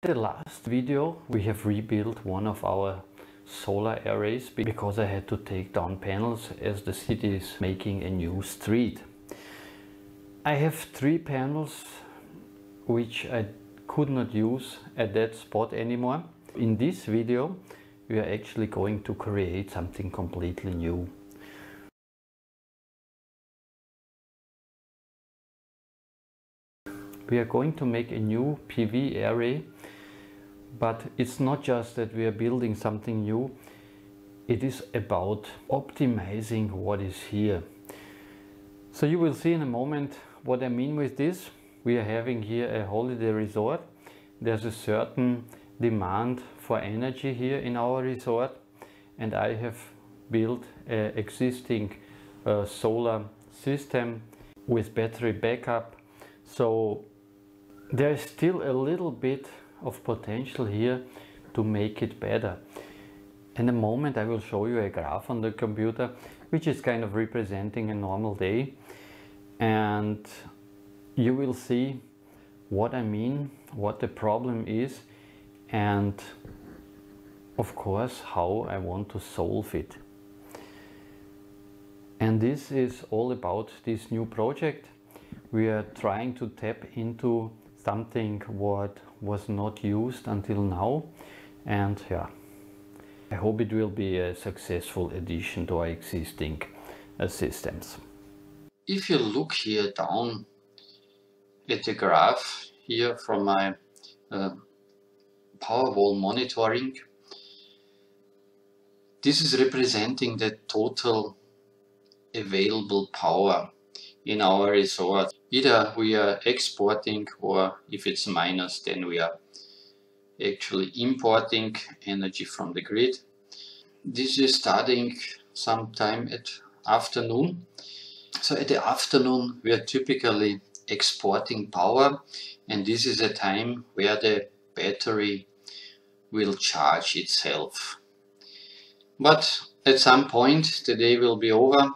The last video we have rebuilt one of our solar arrays because I had to take down panels as the city is making a new street. I have 3 panels which I could not use at that spot anymore. In this video we are actually going to create something completely new. We are going to make a new PV array, but it's not just that we are building something new, it is about optimizing what is here. So you will see in a moment what I mean with this. We are having here a holiday resort. There's a certain demand for energy here in our resort, and I have built an existing solar system with battery backup. So there is still a little bit of potential here to make it better. In a moment I will show you a graph on the computer which is kind of representing a normal day, and you will see what I mean, what the problem is, and of course how I want to solve it. And this is all about this new project. We are trying to tap into something what was not used until now, and yeah, I hope it will be a successful addition to our existing systems. If you look here down at the graph here from my Powerwall monitoring, this is representing the total available power in our resort. Either we are exporting, or if it's minus, then we are actually importing energy from the grid. This is starting sometime at afternoon. So at the afternoon we are typically exporting power, and this is a time where the battery will charge itself. But at some point the day will be over.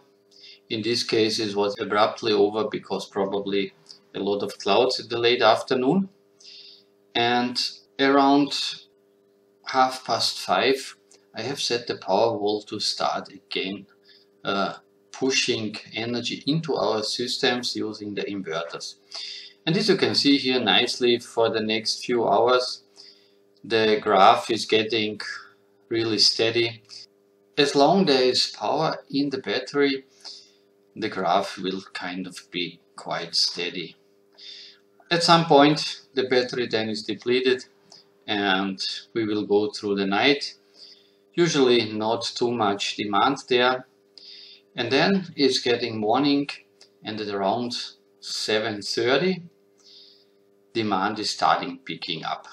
In this case it was abruptly over because probably a lot of clouds in the late afternoon, and around 5:30 I have set the Powerwall to start again pushing energy into our systems using the inverters. And as you can see here nicely, for the next few hours the graph is getting really steady. As long as there is power in the battery, the graph will kind of be quite steady. At some point the battery then is depleted and we will go through the night. Usually not too much demand there, and then it's getting morning, and at around 7:30 demand is starting picking up.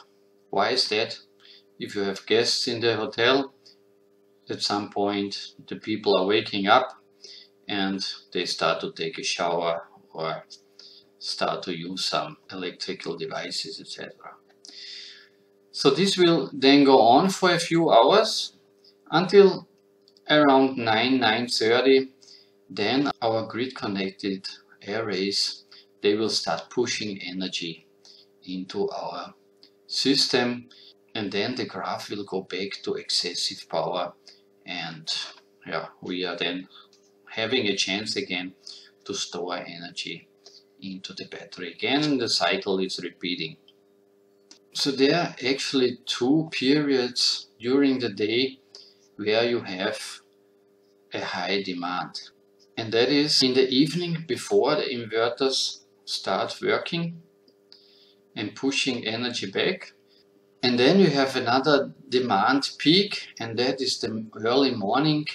Why is that? If you have guests in the hotel, at some point the people are waking up and they start to take a shower or start to use some electrical devices, etc. So this will then go on for a few hours until around 9:30. Then our grid connected arrays, they will start pushing energy into our system, and then the graph will go back to excessive power, and yeah, we are then having a chance again to store energy into the battery again. The cycle is repeating. So there are actually 2 periods during the day where you have a high demand, and that is in the evening before the inverters start working and pushing energy back. And then you have another demand peak, and that is the early morning.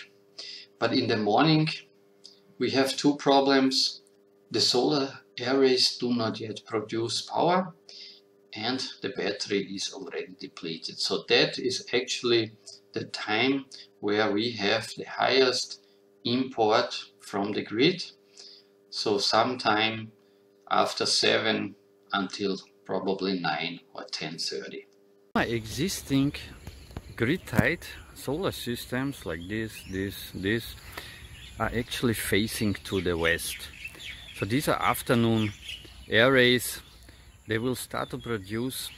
But in the morning we have 2 problems. The solar arrays do not yet produce power, and the battery is already depleted. So that is actually the time where we have the highest import from the grid. So sometime after 7 until probably 9 or 10:30. My existing grid-tied solar systems like this are actually facing to the west. So these are afternoon arrays. They will start to produce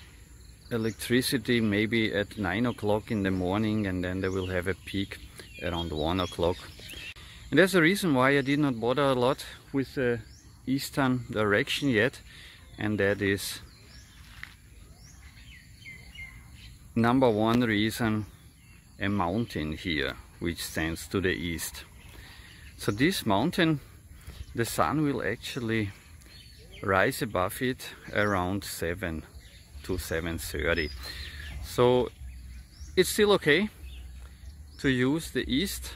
electricity maybe at 9 o'clock in the morning, and then they will have a peak around 1 o'clock. And that's the reason why I did not bother a lot with the eastern direction yet, and that is number one reason, a mountain here which stands to the east. So this mountain, the sun will actually rise above it around 7 to 7:30. So it's still okay to use the east.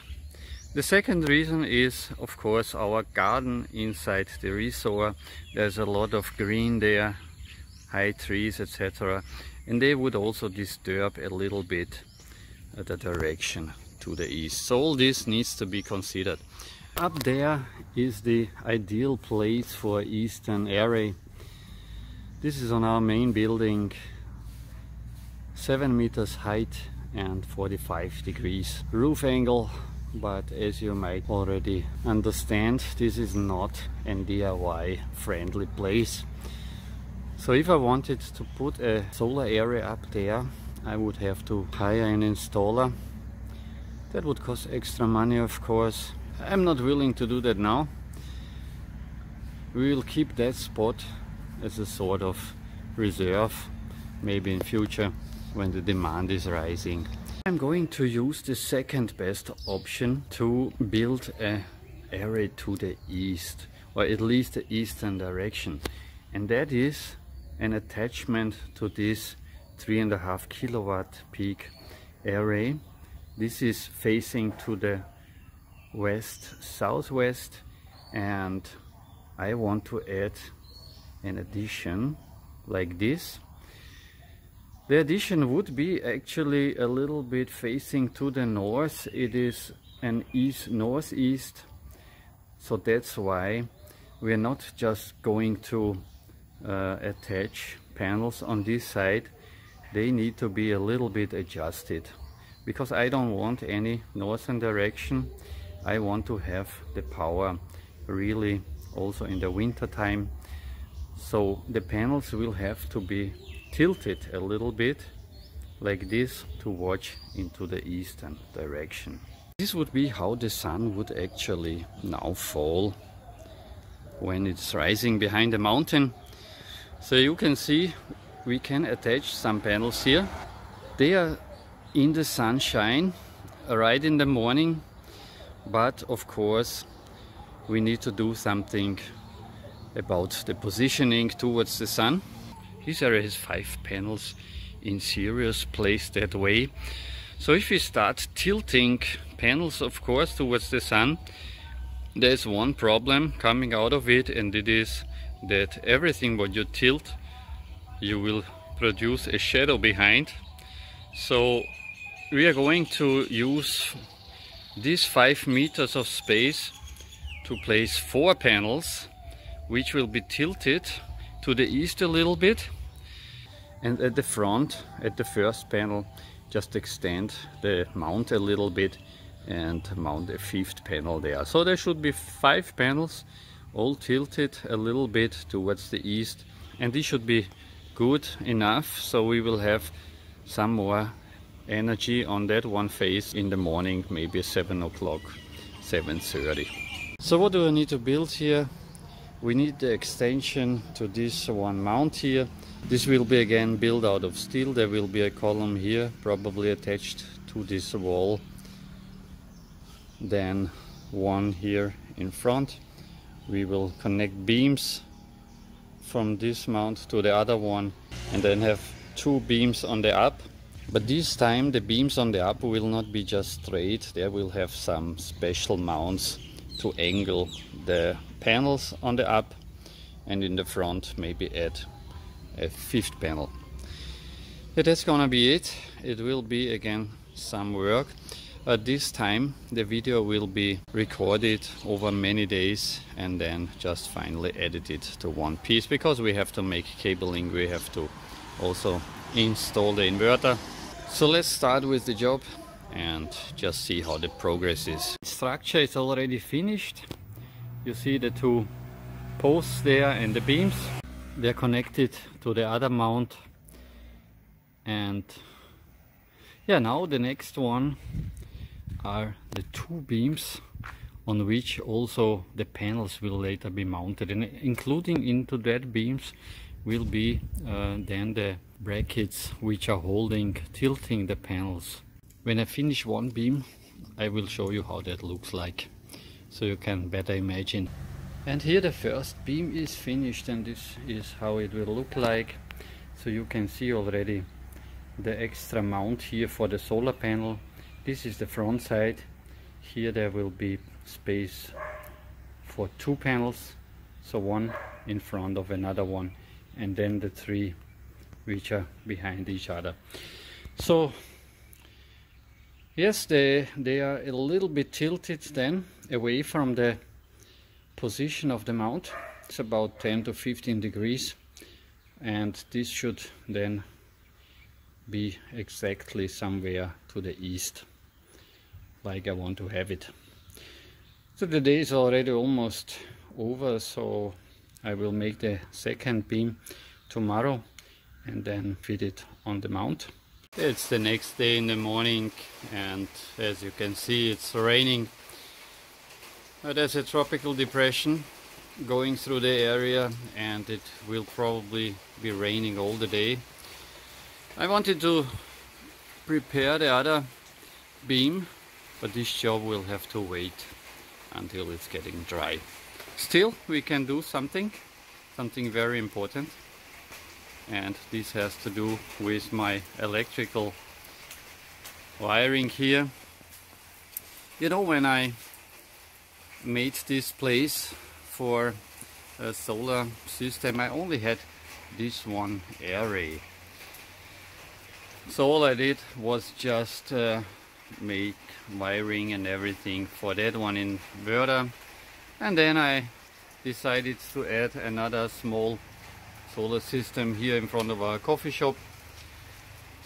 The second reason is, of course, our garden inside the resort. There's a lot of green there, high trees, etc. And they would also disturb a little bit the direction to the east. So all this needs to be considered. Up there is the ideal place for eastern array. This is on our main building, 7 meters height and 45 degrees roof angle. But as you might already understand, this is not a DIY friendly place. So if I wanted to put a solar array up there, I would have to hire an installer. That would cost extra money, of course. I'm not willing to do that now. We will keep that spot as a sort of reserve, maybe in future when the demand is rising. I'm going to use the second best option to build an array to the east, or at least the eastern direction, and that is an attachment to this 3.5 kilowatt peak array. This is facing to the west southwest, and I want to add an addition like this. The addition would be actually a little bit facing to the north. It is an east-northeast, so that's why we're not just going to attach panels on this side. They need to be a little bit adjusted, because I don't want any northern direction. I want to have the power really also in the winter time. So the panels will have to be tilted a little bit like this to watch into the eastern direction. This would be how the sun would actually now fall when it's rising behind the mountain. So you can see we can attach some panels here. They are in the sunshine right in the morning, but of course we need to do something about the positioning towards the sun. This area has 5 panels in series placed that way. So if we start tilting panels, of course, towards the sun, there's one problem coming out of it, and it is that everything what you tilt, you will produce a shadow behind. So we are going to use these 5 meters of space to place 4 panels, which will be tilted to the east a little bit, and at the front, at the first panel, just extend the mount a little bit and mount a 5th panel there. So there should be 5 panels all tilted a little bit towards the east, and this should be good enough, so we will have some more energy on that one face in the morning, maybe 7 o'clock, 7:30. So what do I need to build here? We need the extension to this one mount here. This will be again built out of steel. There will be a column here, probably attached to this wall. Then one here in front. We will connect beams from this mount to the other one, and then have 2 beams on the up. But this time the beams on the up will not be just straight. There will have some special mounts to angle the panels on the up, and in the front maybe add a 5th panel. Yeah, that's gonna be it. It will be again some work. This time the video will be recorded over many days and then just finally edited to one piece, because we have to make cabling, we have to also install the inverter. So let's start with the job and just see how the progress is. The structure is already finished. You see the 2 posts there and the beams. They're connected to the other mount. And yeah, now the next one are the two beams on which also the panels will later be mounted, and including into that beams will be then the brackets which are tilting the panels. When I finish one beam, I will show you how that looks like, so you can better imagine. And here the first beam is finished, and this is how it will look like. So you can see already the extra mount here for the solar panel. This is the front side. Here there will be space for two panels, so one in front of another one, and then the three which are behind each other. So yes, they are a little bit tilted then away from the position of the mount. It's about 10 to 15 degrees, and this should then be exactly somewhere to the east, like I want to have it. So the day is already almost over, so I will make the second beam tomorrow and then fit it on the mount. It's the next day in the morning, and as you can see, it's raining. There's a tropical depression going through the area, and it will probably be raining all the day. I wanted to prepare the other beam, but this job will have to wait until it's getting dry. Still, we can do something very important, and this has to do with my electrical wiring here. You know, when I made this place for a solar system, I only had this one array. So all I did was just make wiring and everything for that one inverter, and then I decided to add another small solar system here in front of our coffee shop,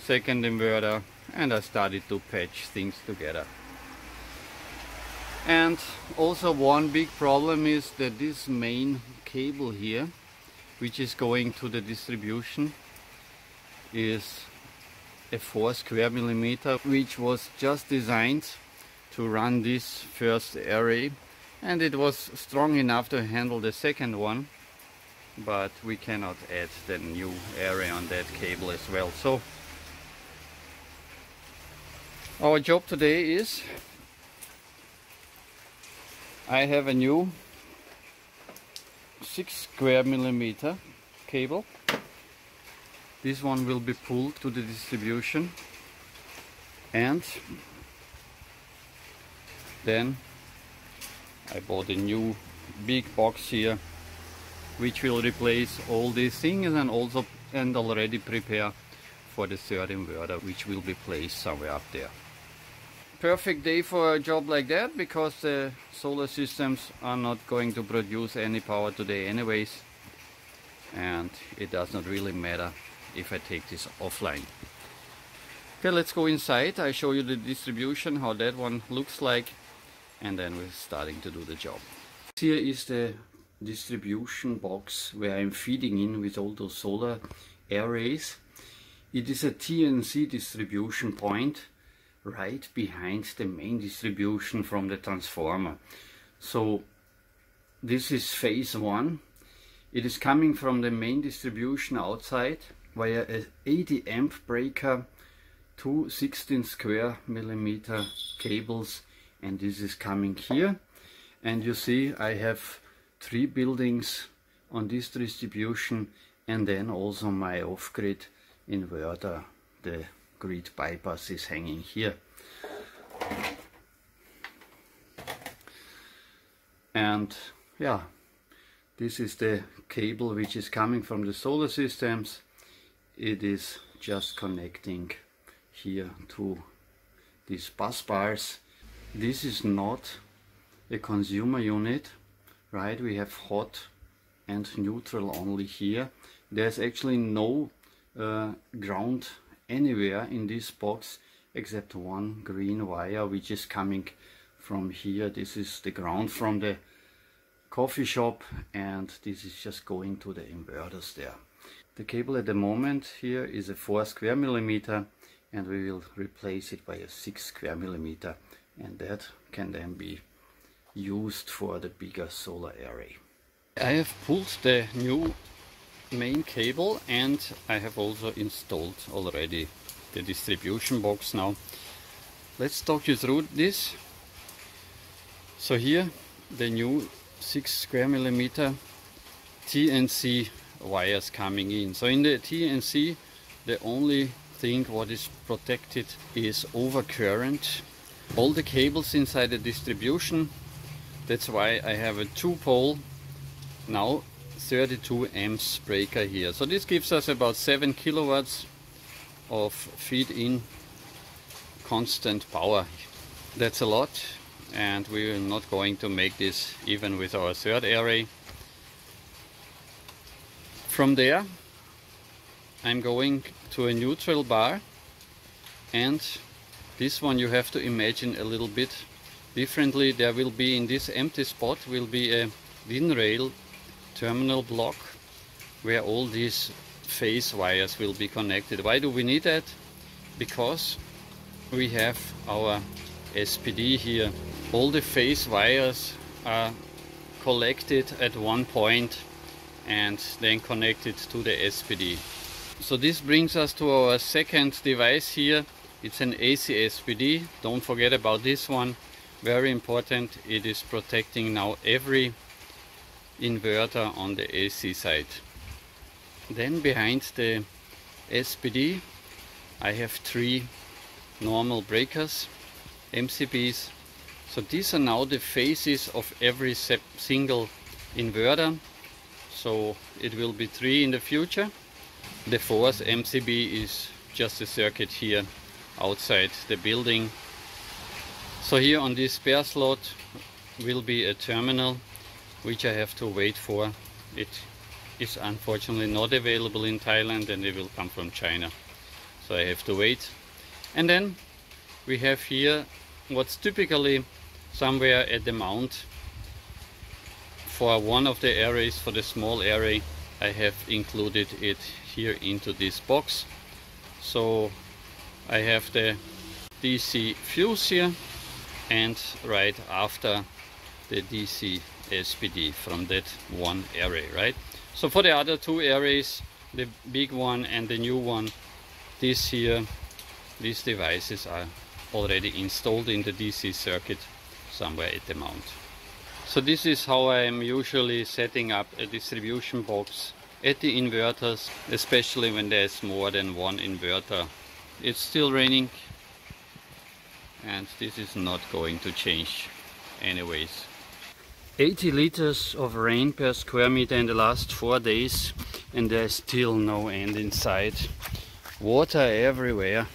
second inverter, and I started to patch things together. And also one big problem is that this main cable here, which is going to the distribution, is a 4 square millimeter, which was just designed to run this first array, and it was strong enough to handle the second one, but we cannot add the new array on that cable as well. So our job today is, I have a new 6 square millimeter cable. This one will be pulled to the distribution, and then I bought a new big box here which will replace all these things and already prepare for the third inverter, which will be placed somewhere up there. Perfect day for a job like that, because the solar systems are not going to produce any power today anyways, and it does not really matter if I take this offline. Okay, let's go inside. I show you the distribution, how that one looks like, and then we're starting to do the job. Here is the distribution box where I'm feeding in with all those solar arrays. It is a TNC distribution point right behind the main distribution from the transformer. So this is phase 1. It is coming from the main distribution outside via a 80 amp breaker, two 16 square millimeter cables, and this is coming here. And you see I have 3 buildings on this distribution, and then also my off-grid inverter, the grid bypass, is hanging here. And yeah, this is the cable which is coming from the solar systems. It is just connecting here to these bus bars. This is not a consumer unit, right? We have hot and neutral only here. There's actually no ground anywhere in this box except one green wire which is coming from here. This is the ground from the coffee shop, and this is just going to the inverters there. The cable at the moment here is a 4 square millimeter, and we will replace it by a 6 square millimeter, and that can then be used for the bigger solar array. I have pulled the new main cable, and I have also installed already the distribution box now. Let's talk you through this. So here the new 6 square millimeter TNC wires coming in. So in the TNC, the only thing what is protected is overcurrent. All the cables inside the distribution, that's why I have a 2-pole, now 32 amps breaker here. So this gives us about 7 kilowatts of feed-in constant power. That's a lot, and we're not going to make this even with our third array. From there I'm going to a neutral bar, and this one you have to imagine a little bit differently. There will be, in this empty spot, will be a WinRail terminal block where all these phase wires will be connected. Why do we need that? Because we have our SPD here. All the phase wires are collected at one point and then connected to the SPD. So this brings us to our second device here. It's an AC SPD. Don't forget about this one. Very important. It is protecting now every inverter on the AC side. Then behind the SPD I have 3 normal breakers, MCBs. So these are now the phases of every single inverter. So it will be 3 in the future. The 4th MCB is just a circuit here outside the building. So here on this spare slot will be a terminal which I have to wait for. It is unfortunately not available in Thailand, and it will come from China. So I have to wait. And then we have here what's typically somewhere at the mount. For one of the arrays, for the small array, I have included it here into this box. So I have the DC fuse here, and right after the DC SPD from that one array, right? So for the other 2 arrays, the big one and the new one, these devices are already installed in the DC circuit somewhere at the mount. So this is how I am usually setting up a distribution box at the inverters, especially when there's more than one inverter. It's still raining, and this is not going to change anyways. 80 liters of rain per square meter in the last 4 days, and there's still no end in sight. Water everywhere.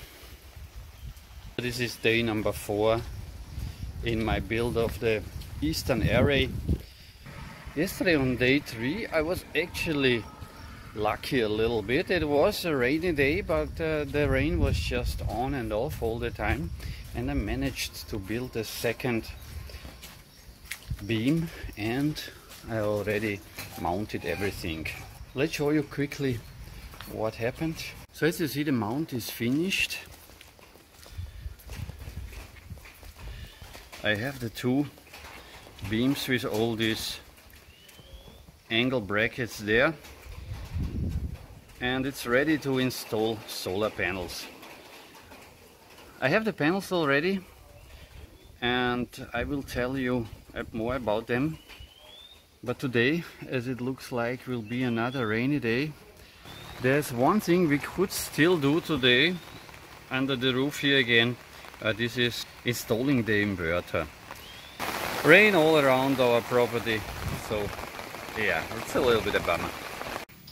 This is day number 4 in my build of the eastern array. Yesterday on day 3 I was actually lucky a little bit. It was a rainy day, but the rain was just on and off all the time, and I managed to build a second beam, and I already mounted everything. Let's show you quickly what happened. So as you see, the mount is finished. I have the 2 beams with all these angle brackets there, and it's ready to install solar panels. I have the panels already, and I will tell you more about them. But today, as it looks like will be another rainy day, there's one thing we could still do today under the roof here again. This is installing the inverter. Rain all around our property, so yeah, it's a little bit a bummer.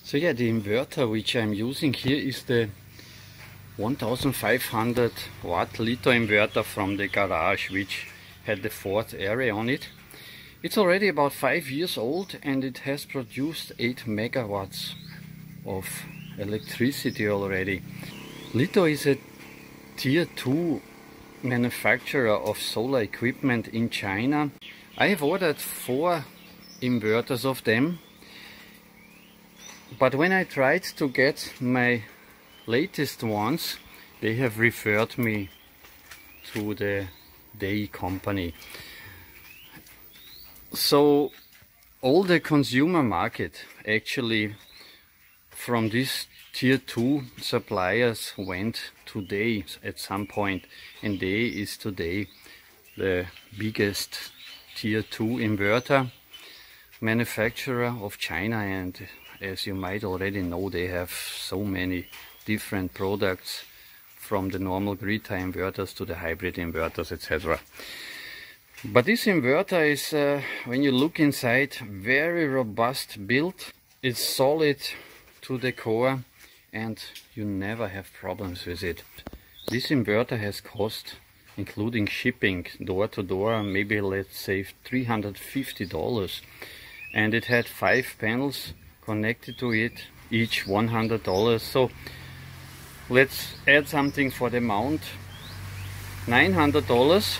So yeah, the inverter which I'm using here is the 1500 watt litho inverter from the garage, which had the 4th array on it. It's already about 5 years old, and it has produced 8 megawatts of electricity already. Litho is a tier 2 manufacturer of solar equipment in China. I have ordered 4 inverters of them. But when I tried to get my latest ones, they have referred me to the Day company. So all the consumer market actually from these tier 2 suppliers went to Day at some point, and Day is today the biggest tier 2 inverter manufacturer of China, and as you might already know, they have so many different products, from the normal grid tie inverters to the hybrid inverters, etc. But this inverter is, when you look inside, very robust build. It's solid to the core and you never have problems with it. This inverter has cost, including shipping door to door, maybe let's say $350, and it had 5 panels connected to it, each $100. So let's add something for the mount, $900,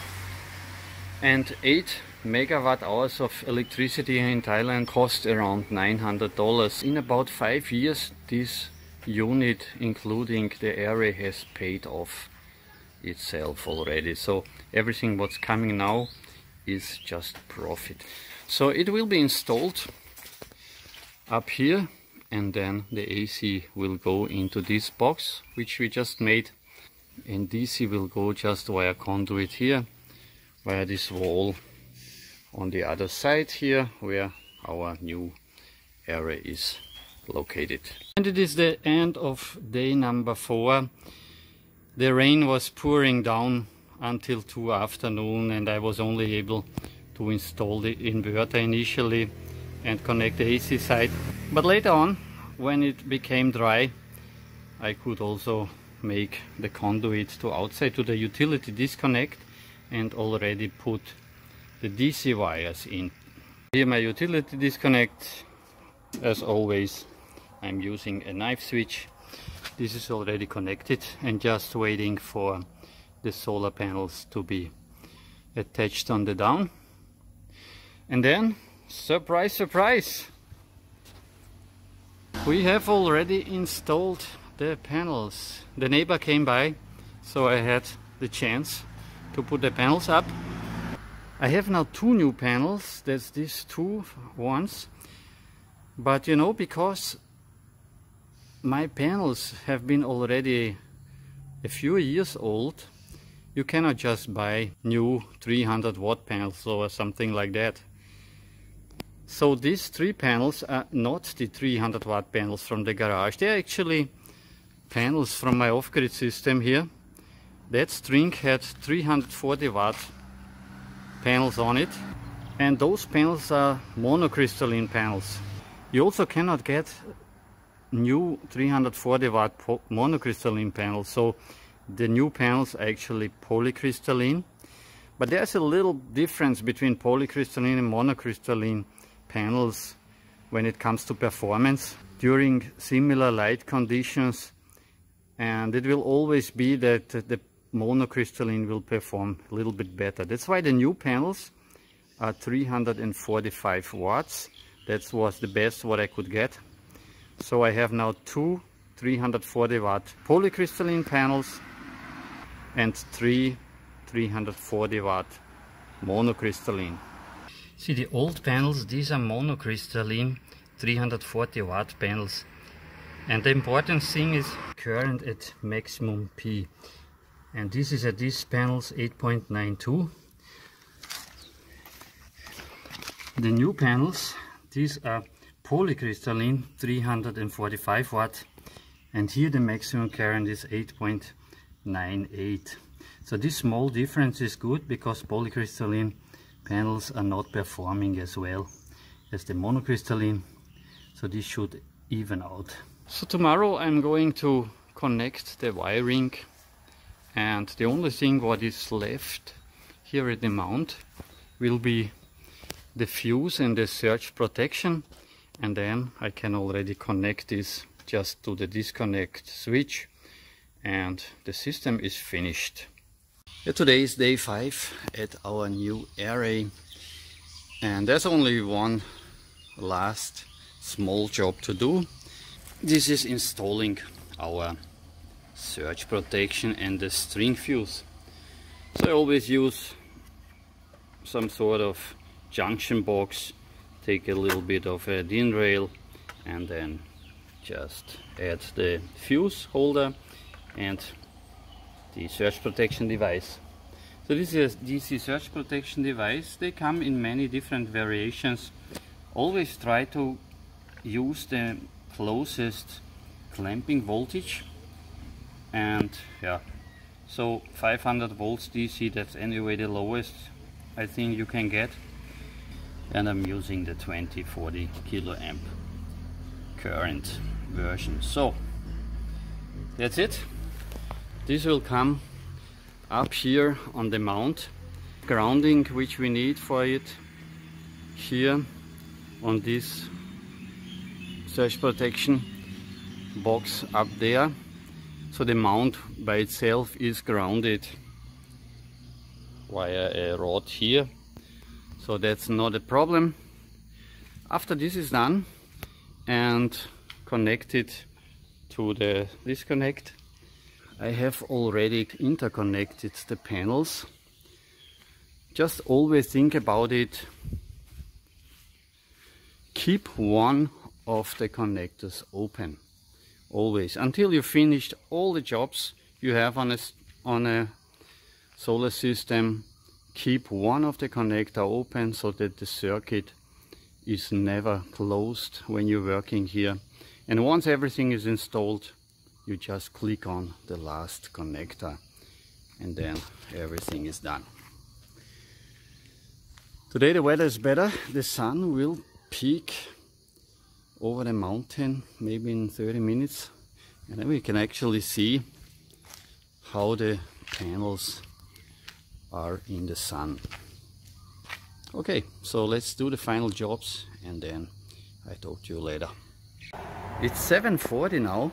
and 8 megawatt hours of electricity in Thailand cost around $900. In about 5 years this unit, including the array, has paid off itself already. So everything what's coming now is just profit. So it will be installed up here, and then the AC will go into this box which we just made, and DC will go just via conduit here, via this wall on the other side here where our new array is located. And it is the end of day number 4. The rain was pouring down until 2 afternoon, and I was only able to install the inverter initially and connect the AC side. But later on, when it became dry, I could also make the conduit to outside to the utility disconnect and already put the DC wires in. Here my utility disconnect. As always, I'm using a knife switch. This is already connected and just waiting for the solar panels to be attached on the down. And then, surprise, surprise! We have already installed the panels. The neighbor came by, so I had the chance to put the panels up. I have now 2 new panels, that's these 2 ones. But you know, because my panels have been already a few years old, you cannot just buy new 300 watt panels or something like that. So these 3 panels are not the 300 watt panels from the garage. They are actually panels from my off-grid system here. That string had 340 watt panels on it, and those panels are monocrystalline panels. You also cannot get new 340 watt monocrystalline panels, so the new panels are actually polycrystalline. But there's a little difference between polycrystalline and monocrystalline panels when it comes to performance during similar light conditions, and it will always be that the monocrystalline will perform a little bit better. That's why the new panels are 345 watts. That was the best what I could get. So I have now 2 340 watt polycrystalline panels and 3 340 watt monocrystalline. See, the old panels, these are monocrystalline 340 watt panels, and the important thing is current at maximum P, and this is at these panels 8.92. The new panels, these are polycrystalline 345 watt, and here the maximum current is 8.98. So this small difference is good because polycrystalline panels are not performing as well as the monocrystalline, so this should even out. So tomorrow I'm going to connect the wiring, and the only thing what is left here at the mount will be the fuse and the surge protection, and then I can already connect this just to the disconnect switch and the system is finished. Today is day 5 at our new array, and there's only one last small job to do, this is installing our surge protection and the string fuse. So I always use some sort of junction box, take a little bit of a DIN rail and then just add the fuse holder and the surge protection device. So this is a DC surge protection device. They come in many different variations. Always try to use the closest clamping voltage, and yeah, so 500 volts DC, that's anyway the lowest I think you can get, and I'm using the 2040 kiloamp current version. So that's it. This will come up here on the mount, grounding which we need for it here on this surge protection box up there. So the mount by itself is grounded via a rod here, so that's not a problem. After this is done and connected to the disconnect, I have already interconnected the panels. Just always think about it. Keep one of the connectors open, always, until you finished all the jobs you have on a solar system. Keep one of the connector open so that the circuit is never closed when you're working here. And once everything is installed, you just click on the last connector and then everything is done. Today the weather is better. The sun will peak over the mountain maybe in 30 minutes, and then we can actually see how the panels are in the sun. Okay, so let's do the final jobs and then I talk to you later. It's 7:40 now.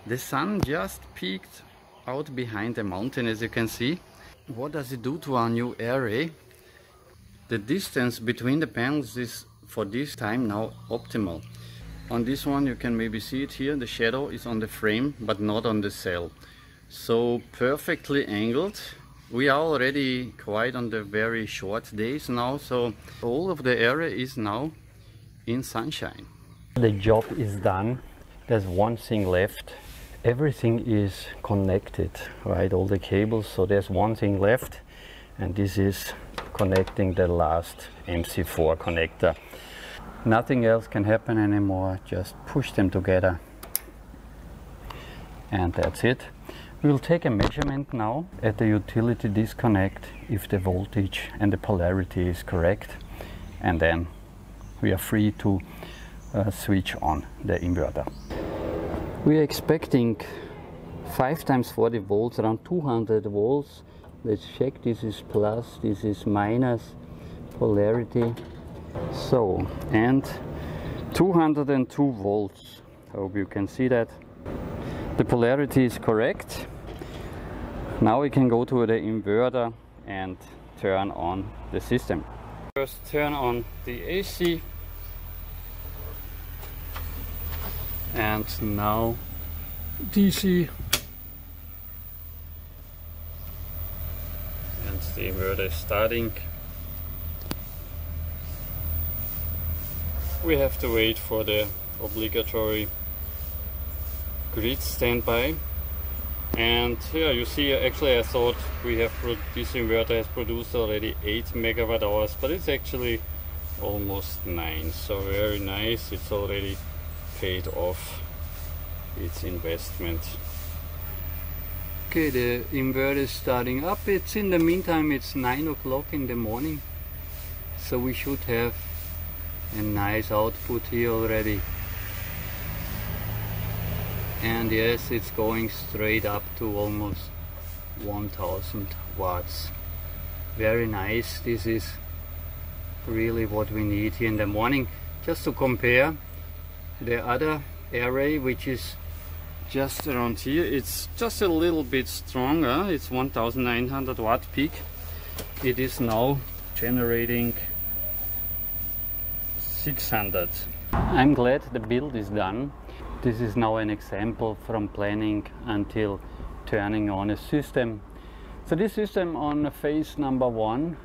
The sun just peaked out behind the mountain, as you can see. What does it do to our new array? The distance between the panels is for this time now optimal. On this one you can maybe see it here, the shadow is on the frame but not on the cell. So perfectly angled. We are already quite on the very short days now, so all of the area is now in sunshine. The job is done. There's one thing left. Everything is connected, right? All the cables, so there's one thing left, and this is connecting the last MC4 connector. Nothing else can happen anymore, just push them together and that's it. We'll take a measurement now at the utility disconnect if the voltage and the polarity is correct, and then we are free to switch on the inverter. We are expecting 5 times 40 volts, around 200 volts. Let's check, this is plus, this is minus polarity. So, and 202 volts. I hope you can see that. The polarity is correct. Now we can go to the inverter and turn on the system. First turn on the AC. And now DC. And the inverter is starting. We have to wait for the obligatory grid standby. And here you see, actually I thought this inverter has produced already 8 megawatt hours, but it's actually almost 9. So very nice, it's already paid off its investment. Okay, the inverter is starting up. It's in the meantime, it's 9 o'clock in the morning, so we should have a nice output here already. And yes, it's going straight up to almost 1000 watts. Very nice. This is really what we need here in the morning. Just to compare, the other array, which is just around here, it's just a little bit stronger. It's 1900 watt peak. It is now generating 600. I'm glad the build is done. This is now an example from planning until turning on a system. So this system on phase number 1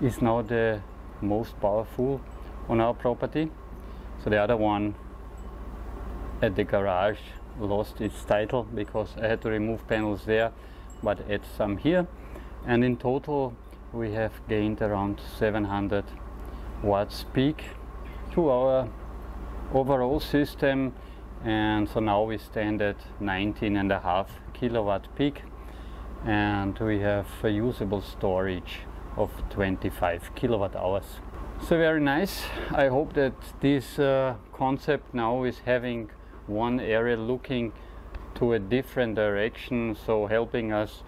is now the most powerful on our property. So the other one at the garage lost its title because I had to remove panels there, but add some here. And in total we have gained around 700 watts peak to our overall system, and so now we stand at 19.5 kilowatt peak, and we have a usable storage of 25 kilowatt hours. So very nice. I hope that this concept now is having one area looking to a different direction, so helping us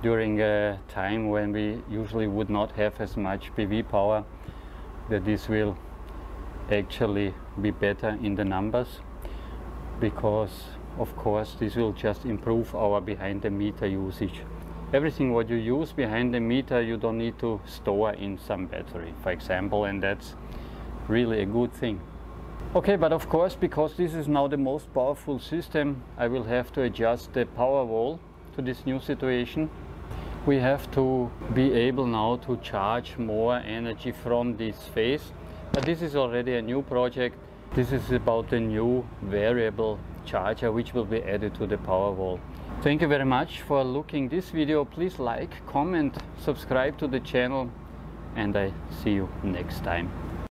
during a time when we usually would not have as much PV power, that this will actually be better in the numbers, because of course this will just improve our behind the meter usage. Everything what you use behind the meter you don't need to store in some battery, for example, and that's really a good thing. Okay, but of course, because this is now the most powerful system, I will have to adjust the power wall to this new situation. We have to be able now to charge more energy from this phase, but this is already a new project. This is about the new variable charger which will be added to the power wall. Thank you very much for looking this video. Please like, comment, subscribe to the channel, and I see you next time.